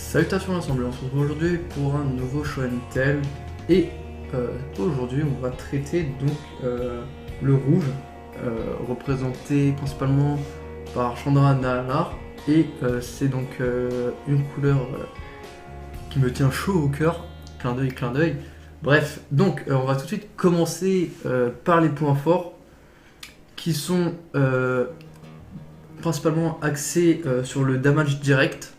Salutations l'ensemble, on se retrouve aujourd'hui pour un nouveau Show and Tell et aujourd'hui on va traiter donc le rouge représenté principalement par Chandra Nalanar et c'est donc une couleur qui me tient chaud au cœur, clin d'œil. Bref, donc on va tout de suite commencer par les points forts qui sont principalement axés sur le damage direct.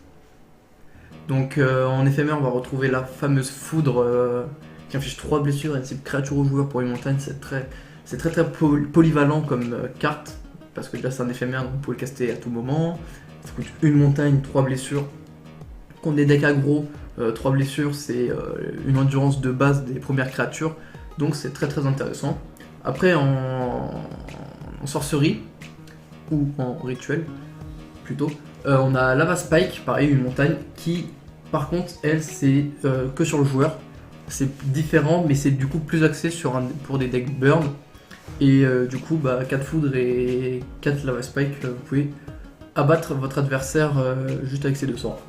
Donc en éphémère on va retrouver la fameuse foudre qui inflige 3 blessures et type créature au joueur pour une montagne. C'est très polyvalent comme carte, parce que déjà c'est un éphémère donc vous pouvez le caster à tout moment. Ça coûte une montagne, 3 blessures. Contre des decks aggro, 3 blessures c'est une endurance de base des premières créatures, donc c'est très intéressant. Après en sorcerie, ou en rituel plutôt, on a Lava Spike, pareil, une montagne qui, par contre, elle, c'est que sur le joueur. C'est différent, mais c'est du coup plus axé pour des decks burn. Et du coup, 4 foudres et 4 Lava Spike, vous pouvez abattre votre adversaire juste avec ces deux sorts.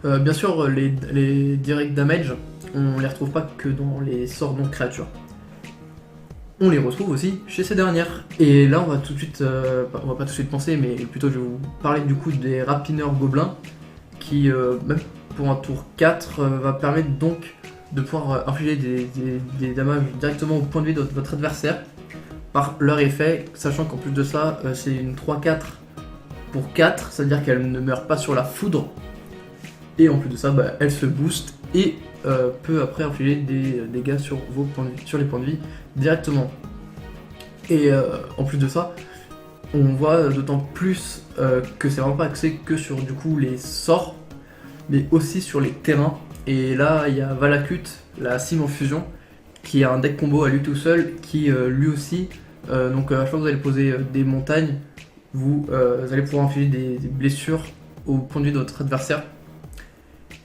Bien sûr, les direct damage, on les retrouve pas que dans les sorts non créatures. On les retrouve aussi chez ces dernières. Et là on va tout de suite, on va pas tout de suite penser, mais plutôt je vais vous parler du coup des rapineurs gobelins qui, même pour un tour 4, va permettre donc de pouvoir infliger des damages directement au point de vie de votre adversaire par leur effet, sachant qu'en plus de ça, c'est une 3-4 pour 4, c'est-à-dire qu'elle ne meurt pas sur la foudre, et en plus de ça, elle se booste et peut après infliger des dégâts sur vos points de vie, sur les points de vie directement. Et en plus de ça, on voit d'autant plus que c'est vraiment pas axé que sur du coup les sorts, mais aussi sur les terrains. Et là, il y a Valakut, la Cime en fusion, qui a un deck combo à lui tout seul, qui lui aussi, donc à chaque fois que vous allez poser des montagnes, vous allez pouvoir infliger des blessures au point de vue de votre adversaire.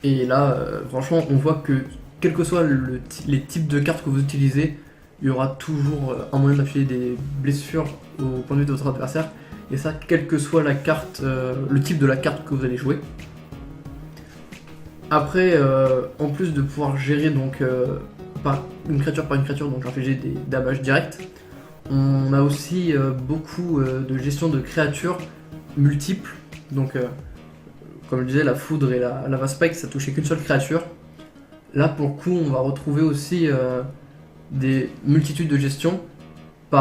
Et là, franchement, on voit que quels que soient les types de cartes que vous utilisez, il y aura toujours un moyen d'affiler des blessures au point de vue de votre adversaire. Et ça, quelle que soit la carte, le type de la carte que vous allez jouer. Après, en plus de pouvoir gérer donc par une créature, donc infliger des damages directs, on a aussi beaucoup de gestion de créatures multiples. Donc comme je disais, la foudre et la Lava Spike, ça touchait qu'une seule créature. Là, pour le coup, on va retrouver aussi des multitudes de gestions. Je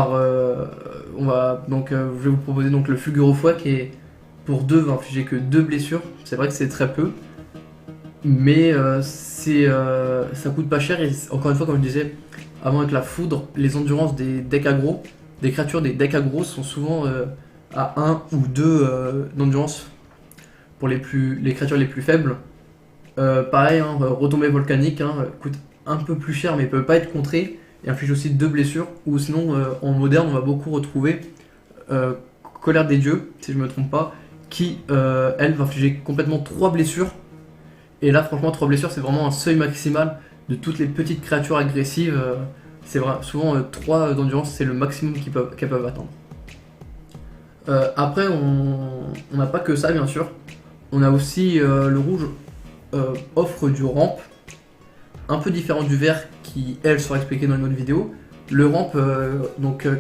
vais vous proposer donc le Fulgure qui est pour 2 va infliger que 2 blessures. C'est vrai que c'est très peu, mais ça coûte pas cher. Et encore une fois, comme je disais avant avec la foudre, les endurances des decks aggro, des créatures des decks aggro sont souvent à 1 ou 2 d'endurance pour les créatures les plus faibles. Pareil, retombée volcanique coûte un peu plus cher mais peut pas être contré et inflige aussi 2 blessures. Ou sinon en moderne on va beaucoup retrouver Colère des dieux, si je me trompe pas, qui elle va infliger complètement 3 blessures. Et là franchement 3 blessures c'est vraiment un seuil maximal de toutes les petites créatures agressives. C'est vrai, souvent 3 d'endurance c'est le maximum qu'elles peuvent atteindre. Après on n'a pas que ça bien sûr. On a aussi le rouge offre du ramp, un peu différent du vert qui elle sera expliqué dans une autre vidéo. Le ramp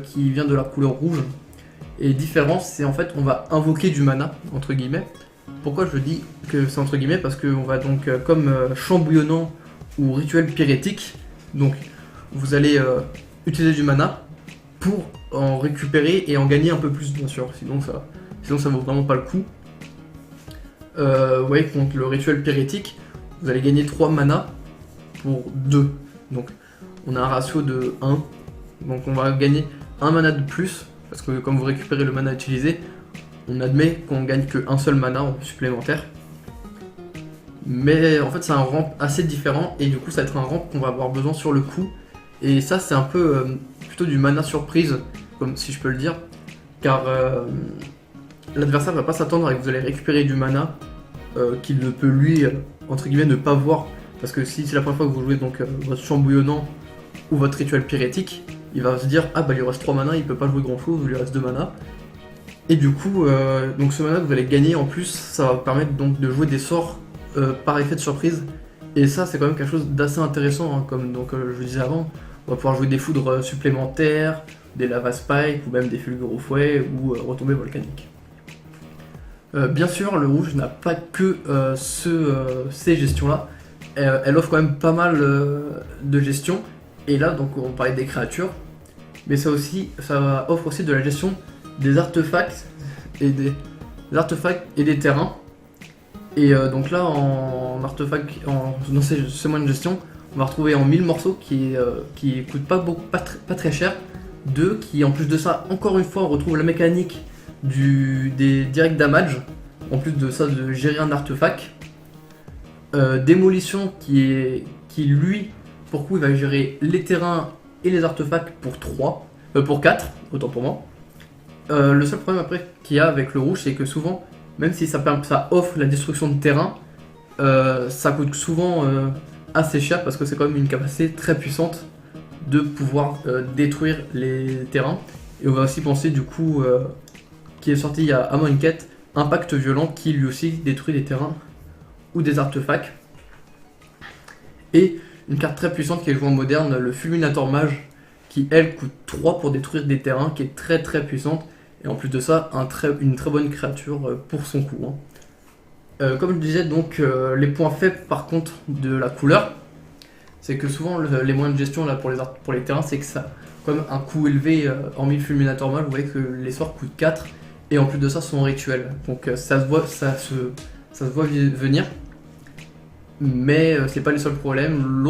qui vient de la couleur rouge est différent, c'est en fait on va invoquer du mana entre guillemets. Pourquoi je dis que c'est entre guillemets? Parce qu'on va donc comme chambouillonnant ou rituel pyrétique, donc vous allez utiliser du mana pour en récupérer et en gagner un peu plus bien sûr, sinon ça vaut vraiment pas le coup. Vous voyez, contre le rituel pyrétique, vous allez gagner 3 mana pour 2. Donc on a un ratio de 1. Donc on va gagner 1 mana de plus, parce que comme vous récupérez le mana utilisé, on admet qu'on gagne qu'un seul mana en supplémentaire. Mais en fait c'est un ramp assez différent, et du coup ça va être un ramp qu'on va avoir besoin sur le coup. Et ça c'est un peu plutôt du mana surprise, comme si je peux le dire, car l'adversaire va pas s'attendre à que vous allez récupérer du mana qu'il ne peut lui, entre guillemets, ne pas voir. Parce que si c'est la première fois que vous jouez donc votre chambouillonnant ou votre rituel pyrétique, il va se dire ah il lui reste 3 mana, il peut pas jouer grand chose, il lui reste 2 mana. Et du coup, donc ce mana que vous allez gagner en plus, ça va vous permettre donc de jouer des sorts par effet de surprise. Et ça, c'est quand même quelque chose d'assez intéressant, hein, comme donc, je vous disais avant. On va pouvoir jouer des foudres supplémentaires, des lava spikes, ou même des fulgures au fouet, ou retombées volcaniques. Bien sûr, le rouge n'a pas que ces gestions-là. Elle offre quand même pas mal de gestion. Et là, donc, on parlait des créatures. Mais ça offre aussi de la gestion des artefacts et des terrains. Et donc là, dans ces moyens de gestion, on va retrouver en 1000 morceaux qui coûtent pas très cher. 2, qui en plus de ça, encore une fois, on retrouve la mécanique des direct damage. En plus de ça, de gérer un artefact. Démolition qui lui, pour coup, il va gérer les terrains et les artefacts pour 4, autant pour moi. Le seul problème après qu'il y a avec le rouge, c'est que souvent, même si ça offre la destruction de terrain, ça coûte souvent assez cher parce que c'est quand même une capacité très puissante de pouvoir détruire les terrains. Et on va aussi penser du coup, qui est sorti il y a Amonkhet, Impact Violent, qui lui aussi détruit des terrains ou des artefacts. Et une carte très puissante qui est jouée en moderne, le Fulminator Mage, qui elle coûte 3 pour détruire des terrains, qui est très très puissante. Et en plus de ça, une très bonne créature pour son coup. Hein. Comme je disais, donc les points faibles par contre de la couleur, c'est que souvent les moyens de gestion là, pour les terrains, c'est que ça a comme un coût élevé, hormis le Fulminator Mage, vous voyez que les sorts coûtent 4, et en plus de ça sont rituels. Donc ça se voit venir, mais c'est pas les seuls problèmes.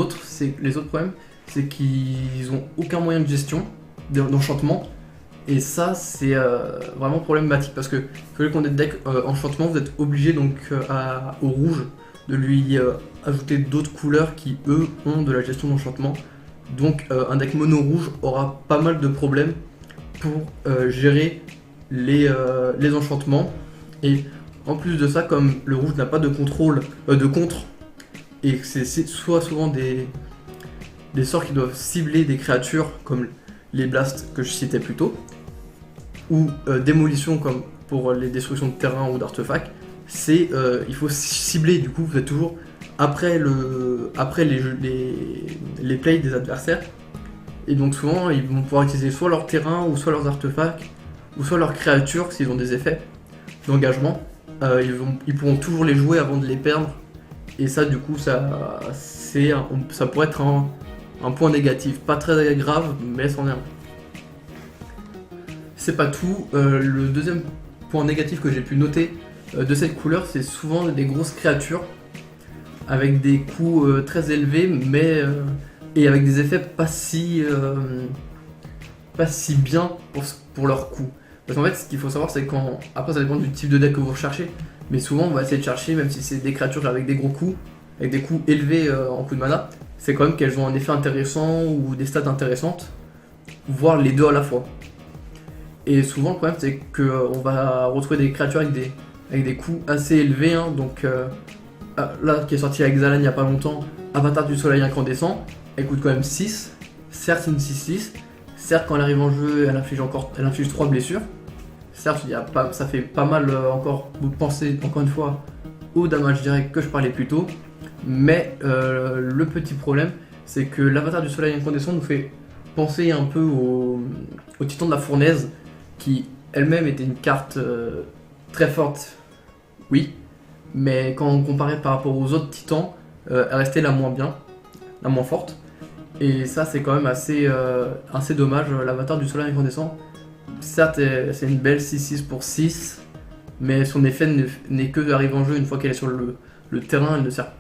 Les autres problèmes, c'est qu'ils ont aucun moyen de gestion, d'enchantement. Et ça, c'est vraiment problématique parce que celui qu'on ait deck enchantement, vous êtes obligé donc au rouge de lui ajouter d'autres couleurs qui eux ont de la gestion d'enchantement. Donc un deck mono rouge aura pas mal de problèmes pour gérer les enchantements. Et en plus de ça, comme le rouge n'a pas de contrôle de contre, et que c'est souvent des sorts qui doivent cibler des créatures comme les blasts que je citais plus tôt, ou démolition comme pour les destructions de terrain ou d'artefacts, il faut cibler, du coup vous êtes toujours après les plays des adversaires, et donc souvent ils vont pouvoir utiliser soit leur terrain, ou soit leurs artefacts, ou soit leurs créatures s'ils ont des effets d'engagement. Ils pourront toujours les jouer avant de les perdre, et ça du coup ça pourrait être un point négatif, pas très grave, mais c'en est un. C'est pas tout, le deuxième point négatif que j'ai pu noter de cette couleur, c'est souvent des grosses créatures avec des coûts très élevés, mais et avec des effets pas si bien pour leur coût. Parce qu'en fait, ce qu'il faut savoir, c'est après ça dépend du type de deck que vous recherchez, mais souvent on va essayer de chercher, même si c'est des créatures avec des gros coûts, avec des coûts élevés en coût de mana, c'est quand même qu'elles ont un effet intéressant ou des stats intéressantes, voire les deux à la fois. Et souvent le problème c'est qu'on va retrouver des créatures avec des coûts assez élevés, hein. Donc là qui est sorti avec Xalan il n'y a pas longtemps, Avatar du Soleil Incandescent, elle coûte quand même 6, certes c'est une 6-6, certes quand elle arrive en jeu elle inflige 3 blessures, certes ça fait pas mal encore vous pensez encore une fois au damage direct que je parlais plus tôt, mais le petit problème c'est que l'Avatar du Soleil Incandescent nous fait penser un peu au Titan de la Fournaise, qui elle-même était une carte très forte, oui, mais quand on comparait par rapport aux autres titans, elle restait la moins forte. Et ça c'est quand même assez dommage. L'Avatar du Soleil Incandescent, certes c'est une belle 6-6 pour 6, mais son effet n'est que d'arriver en jeu une fois qu'elle est sur le terrain, elle ne sert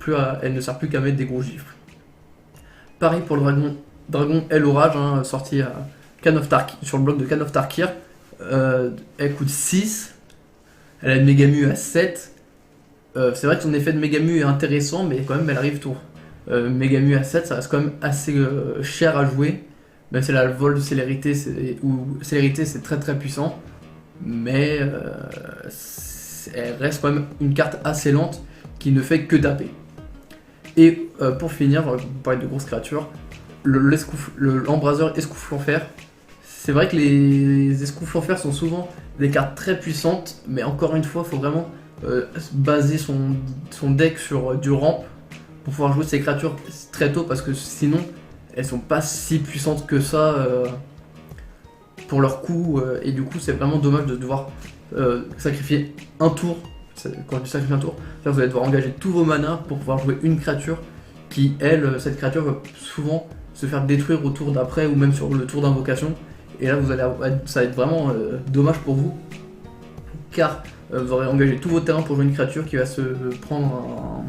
plus qu'à mettre des gros gifles. Pareil pour le dragon El Orage, hein, sorti à sur le bloc de Khan of Tarkir. Elle coûte 6, elle a une Megamu à 7. C'est vrai que son effet de Megamu est intéressant, mais quand même elle arrive tour. Megamu à 7, ça reste quand même assez cher à jouer, même si elle a le vol de célérité, c'est très très puissant, mais elle reste quand même une carte assez lente qui ne fait que taper. Et pour finir, vous parlez de grosses créatures, l'embraseur Escoufle en fer. C'est vrai que les escoufles en fer sont souvent des cartes très puissantes, mais encore une fois, il faut vraiment baser son deck sur du ramp pour pouvoir jouer ses créatures très tôt, parce que sinon elles sont pas si puissantes que ça pour leur coup, et du coup c'est vraiment dommage de devoir sacrifier un tour. Quand je dis sacrifier un tour, vous allez devoir engager tous vos manas pour pouvoir jouer une créature qui, elle, cette créature va souvent se faire détruire au tour d'après ou même sur le tour d'invocation. Et là ça va être vraiment dommage pour vous, car vous aurez engagé tous vos terrains pour jouer une créature qui va se prendre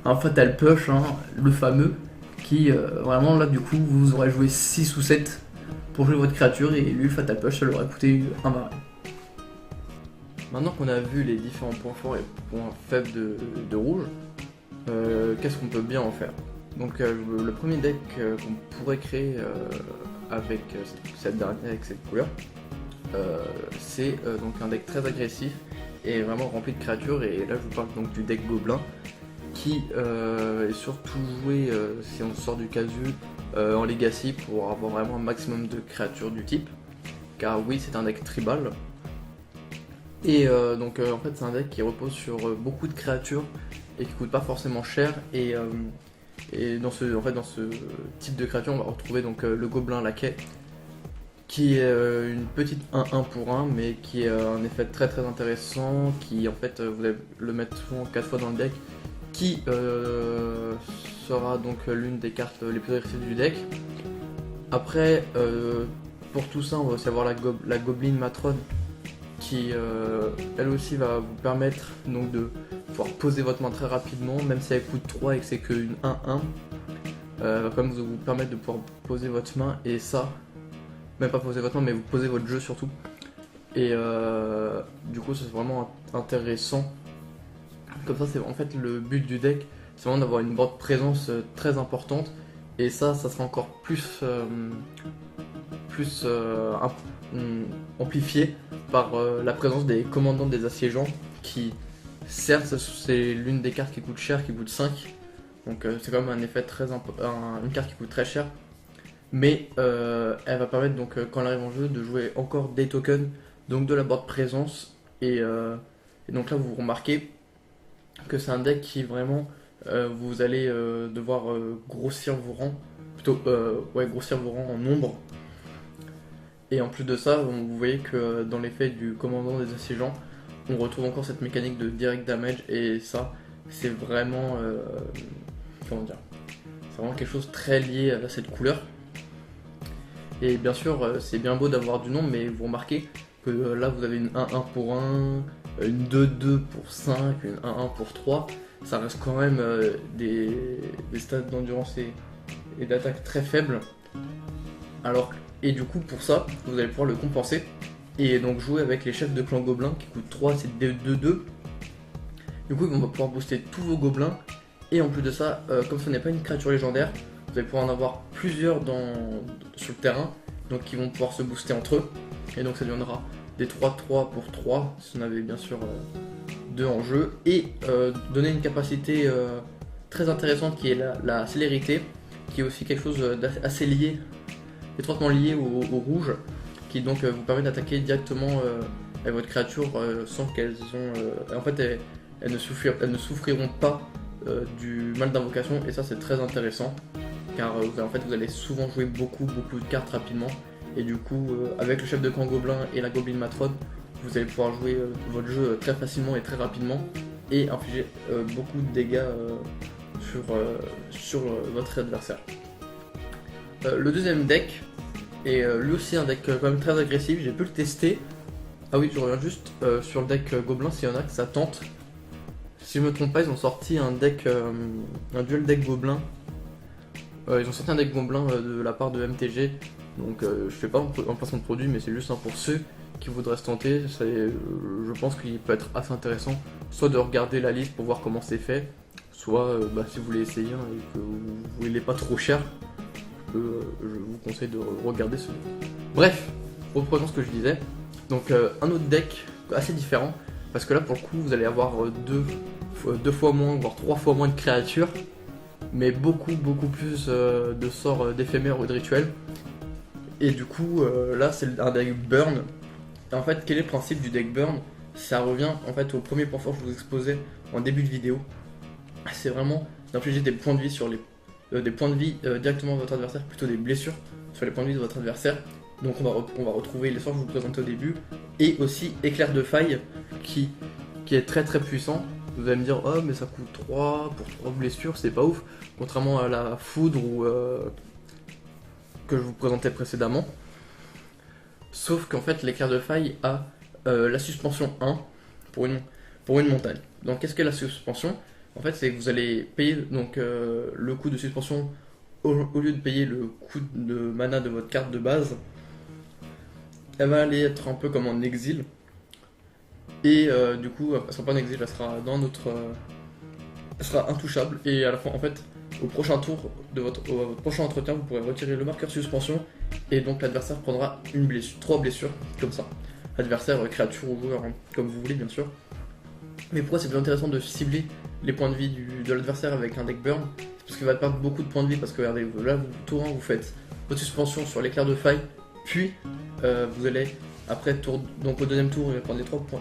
un Fatal Push, hein, le fameux, qui vraiment là du coup vous aurez joué 6 ou 7 pour jouer votre créature, et lui Fatal Push ça lui aurait coûté un marais. Maintenant qu'on a vu les différents points forts et points faibles de rouge, qu'est-ce qu'on peut bien en faire? Donc le premier deck qu'on pourrait créer avec cette couleur, c'est donc un deck très agressif et vraiment rempli de créatures, et là je vous parle donc du deck Gobelin qui est surtout joué si on sort du casu en Legacy pour avoir vraiment un maximum de créatures du type, car oui c'est un deck tribal. Et donc en fait c'est un deck qui repose sur beaucoup de créatures et qui coûte pas forcément cher, et dans ce type de créature on va retrouver donc le Gobelin Laquais, qui est une petite 1-1 pour 1, mais qui est un effet très très intéressant, qui en fait vous allez le mettre souvent 4 fois dans le deck, qui sera donc l'une des cartes les plus agressives du deck. Après pour tout ça on va aussi avoir la Goblin Matrone, qui elle aussi va vous permettre donc de pouvoir poser votre main très rapidement, même si elle coûte 3 et que c'est qu'une 1-1, elle va quand même vous permettre de pouvoir poser votre main, et ça, même pas poser votre main mais vous posez votre jeu surtout, et du coup c'est vraiment intéressant. Comme ça c'est en fait le but du deck, c'est vraiment d'avoir une board présence très importante, et ça sera encore plus amplifié par la présence des commandants des assiégeants, qui certes c'est l'une des cartes qui coûte cher, qui coûte 5, donc c'est quand même un effet une carte qui coûte très cher, mais elle va permettre donc quand elle arrive en jeu de jouer encore des tokens, donc de la board présence, et donc là vous remarquez que c'est un deck qui vraiment vous allez devoir grossir vos rangs, grossir vos rangs en nombre. Et en plus de ça, vous voyez que dans l'effet du commandant des assiégeants, on retrouve encore cette mécanique de direct damage, et ça, c'est vraiment, comment dire, c'est vraiment quelque chose de très lié à cette couleur. Et bien sûr, c'est bien beau d'avoir du nombre, mais vous remarquez que là, vous avez une 1-1 pour 1, une 2-2 pour 5, une 1-1 pour 3. Ça reste quand même des stats d'endurance et d'attaque très faibles. Et du coup pour ça vous allez pouvoir le compenser et donc jouer avec les chefs de clan gobelins qui coûtent 3, c'est 2-2. Du coup on va pouvoir booster tous vos gobelins, et en plus de ça comme ce n'est pas une créature légendaire, vous allez pouvoir en avoir plusieurs sur le terrain, donc qui vont pouvoir se booster entre eux, et donc ça deviendra des 3-3 pour 3 si on avait bien sûr 2 en jeu, et donner une capacité très intéressante qui est la célérité, qui est aussi quelque chose d'assez étroitement lié au rouge, qui donc vous permet d'attaquer directement avec votre créature sans qu'elles ont... en fait elles ne souffriront pas du mal d'invocation, et ça c'est très intéressant, car en fait vous allez souvent jouer beaucoup de cartes rapidement, et du coup avec le chef de camp gobelin et la Goblin Matrone, vous allez pouvoir jouer votre jeu très facilement et très rapidement, et infliger beaucoup de dégâts sur votre adversaire. Le deuxième deck est lui aussi un deck quand même très agressif, j'ai pu le tester. Ah oui, je reviens juste sur le deck Gobelin s'il y en a que ça tente. Si je me trompe pas, ils ont sorti un duel deck Gobelin. Ils ont sorti un deck Gobelin de la part de MTG, donc je fais pas en placement de produit, mais c'est juste pour ceux qui voudraient se tenter. Je pense qu'il peut être assez intéressant, soit de regarder la liste pour voir comment c'est fait, soit si vous voulez essayer et que vous voulez pas trop cher, je vous conseille de regarder ce deck. Bref, reprenons ce que je disais. Donc un autre deck assez différent, parce que là pour le coup vous allez avoir deux fois moins, voire 3 fois moins de créatures, mais beaucoup plus de sorts d'éphémères ou de rituels. Et du coup là c'est un deck burn. Et en fait quel est le principe du deck burn? ça revient en fait au premier point fort que je vous exposais en début de vidéo. C'est vraiment d'infliger des points de vie sur des points de vie directement à votre adversaire, plutôt des blessures sur les points de vie de votre adversaire. Donc on va retrouver les sorts que je vous présentais au début, et aussi éclair de faille qui est très très puissant. Vous allez me dire, oh mais ça coûte 3 pour 3 blessures, c'est pas ouf, contrairement à la foudre ou que je vous présentais précédemment. Sauf qu'en fait l'éclair de faille a la suspension 1 pour une montagne. Donc qu'est-ce qu'est la suspension? En fait c'est que vous allez payer donc, le coût de suspension au lieu de payer le coût de mana de votre carte de base. Elle va aller être un peu comme en exil. Et du coup, elle sera pas en exil, elle sera dans notre. Elle sera intouchable. Et à la fin, en fait, au prochain tour de votre prochain entretien, vous pourrez retirer le marqueur suspension. Et donc l'adversaire prendra 3 blessures, comme ça. Adversaire, créature ou joueur, hein, comme vous voulez, bien sûr. Mais pourquoi c'est plus intéressant de cibler les points de vie de l'adversaire avec un deck burn? C'est parce qu'il va perdre beaucoup de points de vie. Parce que regardez, là, tour 1, vous faites votre suspension sur l'éclair de faille. Puis vous allez, après donc au deuxième tour, il va prendre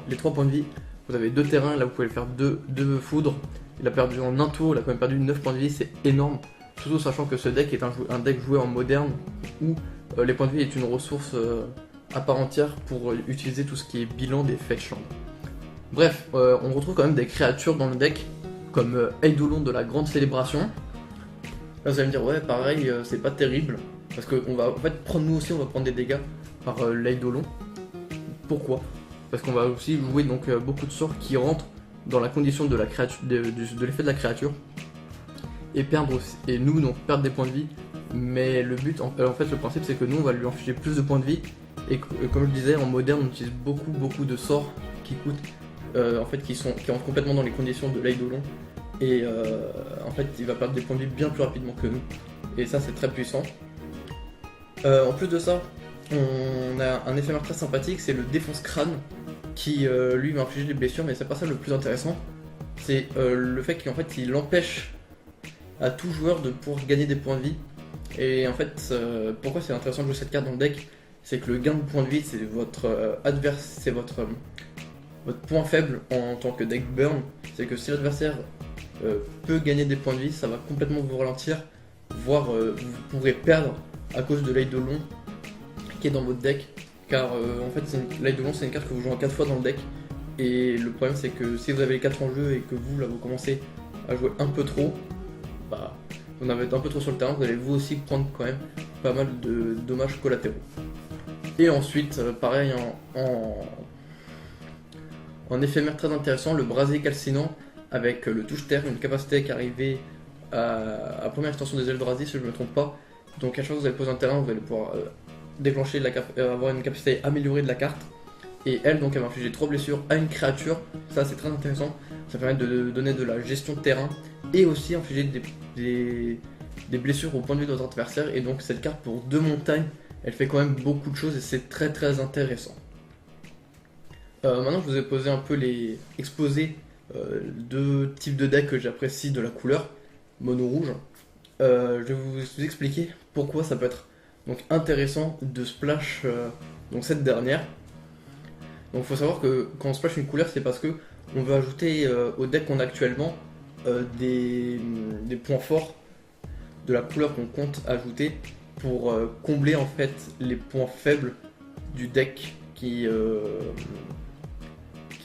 les 3 points de vie. Vous avez 2 terrains, là vous pouvez faire 2 foudres. Il a perdu en un tour, il a quand même perdu 9 points de vie, c'est énorme. Surtout sachant que ce deck est un deck joué en moderne, où les points de vie est une ressource à part entière pour utiliser tout ce qui est bilan des fetch lands. Bref, on retrouve quand même des créatures dans le deck, comme Eidolon de la Grande Célébration. Là vous allez me dire, ouais pareil, c'est pas terrible. Parce qu'on va en fait prendre, nous aussi on va prendre des dégâts par l'Eidolon. Pourquoi? Parce qu'on va aussi jouer donc beaucoup de sorts qui rentrent dans la condition de la créature, de l'effet de la créature. Et perdre aussi, et nous donc perdre des points de vie. Mais le but, en fait le principe c'est que nous on va lui infliger plus de points de vie. Et comme je disais, en moderne on utilise beaucoup de sorts qui coûtent, en fait qui rentrent complètement dans les conditions de l'Eidolon. Et en fait il va perdre des points de vie bien plus rapidement que nous. Et ça c'est très puissant. En plus de ça, on a un éphémère très sympathique, c'est le défonce crâne qui lui va infliger des blessures, mais c'est pas ça le plus intéressant. C'est le fait qu'en fait il empêche à tout joueur de pouvoir gagner des points de vie. Et en fait, pourquoi c'est intéressant de jouer cette carte dans le deck, c'est que le gain de points de vie c'est votre votre point faible en tant que deck burn. C'est que si l'adversaire peut gagner des points de vie, ça va complètement vous ralentir, voire vous pourrez perdre à cause de l'Eidolon qui est dans votre deck, car en fait l'Eidolon c'est une carte que vous jouez en 4 fois dans le deck, et le problème c'est que si vous avez les 4 en jeu et que vous là vous commencez à jouer un peu trop, bah vous en avez un peu trop sur le terrain, vous allez vous aussi prendre quand même pas mal de dommages collatéraux. Et ensuite pareil en éphémère très intéressant, le brasier calcinant avec le touche terre, une capacité qui arrivait à première extension des Eldrazi si je ne me trompe pas. Donc à chaque fois que vous allez poser un terrain, vous allez pouvoir déclencher avoir une capacité améliorée de la carte. Et elle, donc, elle va infliger 3 blessures à une créature. Ça c'est très intéressant. Ça permet de donner de la gestion de terrain et aussi infliger des blessures au point de vue de votre adversaire. Et donc cette carte pour 2 montagnes, elle fait quand même beaucoup de choses et c'est très intéressant. Maintenant je vous ai posé un peu exposé 2 types de decks que j'apprécie de la couleur mono rouge. Je vais vous expliquer pourquoi ça peut être donc intéressant de splash donc cette dernière. Donc il faut savoir que quand on splash une couleur, c'est parce que on veut ajouter au deck qu'on a actuellement des points forts de la couleur qu'on compte ajouter pour combler en fait les points faibles du deck qui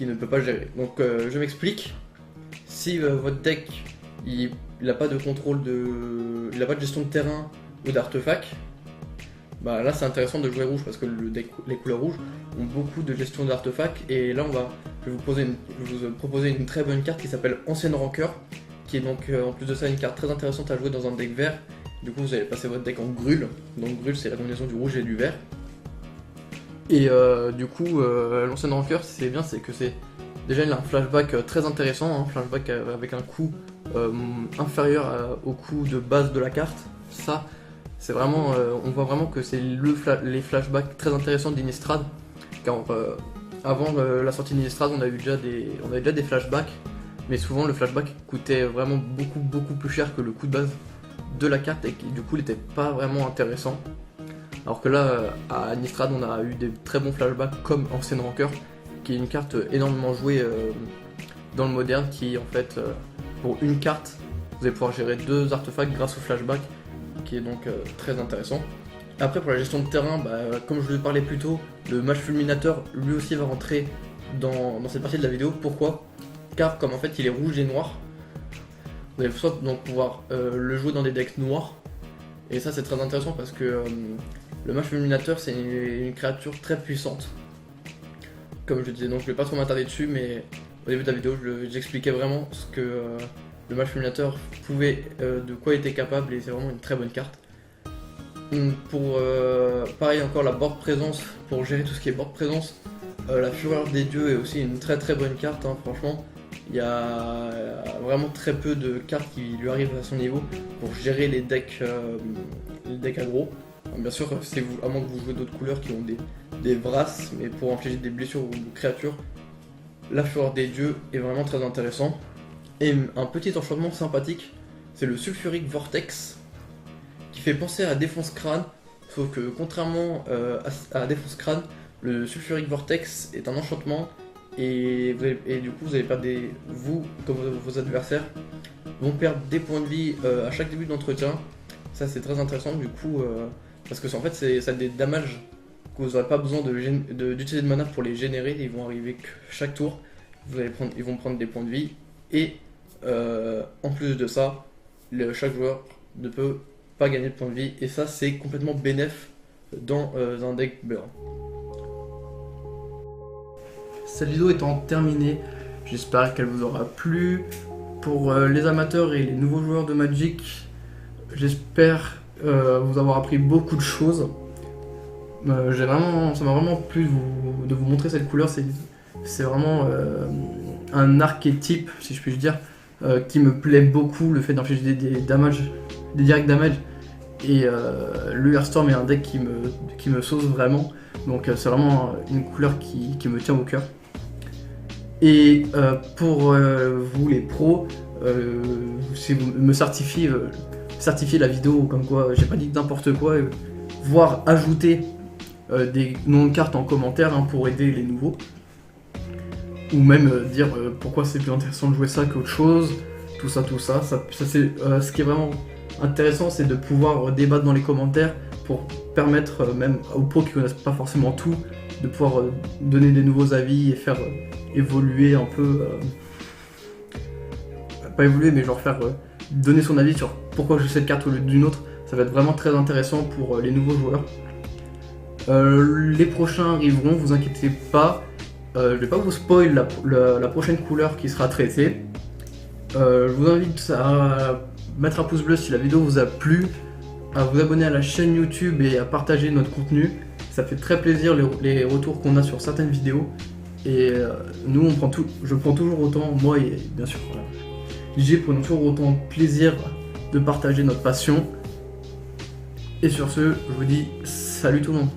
ne peut pas gérer. Donc je m'explique. Si votre deck il n'a pas de contrôle il n'a pas de gestion de terrain ou d'artefact, bah là c'est intéressant de jouer rouge parce que les couleurs rouges ont beaucoup de gestion d'artefacts. Et là je vais vous proposer une très bonne carte qui s'appelle Ancienne Rancœur, qui est donc en plus de ça une carte très intéressante à jouer dans un deck vert. Du coup vous allez passer votre deck en grûle, donc grûle c'est la combinaison du rouge et du vert. Et du coup l'Ancienne Rancœur c'est bien, c'est que c'est déjà il a un flashback très intéressant, un flashback avec un coût inférieur au coût de base de la carte. Ça c'est vraiment, on voit vraiment que c'est les flashbacks très intéressants d'Innistrad, car avant la sortie d'Innistrad on a eu déjà des flashbacks, mais souvent le flashback coûtait vraiment beaucoup plus cher que le coût de base de la carte et qui du coup n'était pas vraiment intéressant. Alors que là à Innistrad on a eu des très bons flashbacks comme Ancienne Rancœur qui est une carte énormément jouée dans le moderne, qui en fait, pour une carte, vous allez pouvoir gérer 2 artefacts grâce au flashback, qui est donc très intéressant. Après, pour la gestion de terrain, comme je le parlais plus tôt, le match fulminateur lui aussi va rentrer dans cette partie de la vidéo. Pourquoi? Car comme en fait il est rouge et noir, vous allez soit donc pouvoir le jouer dans des decks noirs, et ça c'est très intéressant parce que le match fulminateur c'est une créature très puissante. Comme je disais, donc je vais pas trop m'attarder dessus, mais au début de la vidéo j'expliquais vraiment ce que le match fulminateur pouvait, de quoi il était capable, et c'est vraiment une très bonne carte. Pour pareil encore la board présence, pour gérer tout ce qui est board présence, la Fureur des Dieux est aussi une très très bonne carte, hein, franchement. Il y a vraiment très peu de cartes qui lui arrivent à son niveau pour gérer les decks aggro. Bien sûr, à moins que vous jouez d'autres couleurs qui ont des brasses, mais pour infliger des blessures aux créatures, la Fureur des Dieux est vraiment très intéressant. Et un petit enchantement sympathique, c'est le Sulfuric Vortex, qui fait penser à Défonce Crâne, sauf que contrairement à Défonce Crâne, le Sulfuric Vortex est un enchantement, et du coup vous allez perdre vous comme vos adversaires vont perdre des points de vie à chaque début d'entretien. Ça c'est très intéressant du coup, parce que en fait ça a des damages que vous n'aurez pas besoin d'utiliser de mana pour les générer, ils vont arriver que chaque tour, ils vont prendre des points de vie, et en plus de ça, chaque joueur ne peut pas gagner de points de vie, et ça c'est complètement bénéf dans un deck blanc. Cette vidéo étant terminée, j'espère qu'elle vous aura plu. Pour les amateurs et les nouveaux joueurs de Magic, j'espère vous avoir appris beaucoup de choses. Ça m'a vraiment plu de vous montrer cette couleur. C'est vraiment un archétype, si je puis dire, qui me plaît beaucoup, le fait d'infliger des direct damage. Et le Hearthstorm est un deck qui me sauce vraiment. Donc c'est vraiment une couleur qui me tient au cœur. Et pour vous les pros, si vous me certifiez la vidéo comme quoi j'ai pas dit n'importe quoi, voire ajouter des noms de cartes en commentaire, hein, pour aider les nouveaux, ou même dire pourquoi c'est plus intéressant de jouer ça qu'autre chose, tout ça c'est ce qui est vraiment intéressant, c'est de pouvoir débattre dans les commentaires pour permettre même aux pros qui connaissent pas forcément tout de pouvoir donner des nouveaux avis et faire évoluer un peu, pas évoluer mais genre faire donner son avis sur pourquoi je joue cette carte au lieu d'une autre. Ça va être vraiment très intéressant pour les nouveaux joueurs. Les prochains arriveront, vous inquiétez pas, je vais pas vous spoil la prochaine couleur qui sera traitée. Je vous invite à mettre un pouce bleu si la vidéo vous a plu, à vous abonner à la chaîne YouTube et à partager notre contenu. Ça fait très plaisir les retours qu'on a sur certaines vidéos, et nous je prends toujours autant, moi et bien sûr prenons toujours autant de plaisir de partager notre passion. Et sur ce, je vous dis salut tout le monde.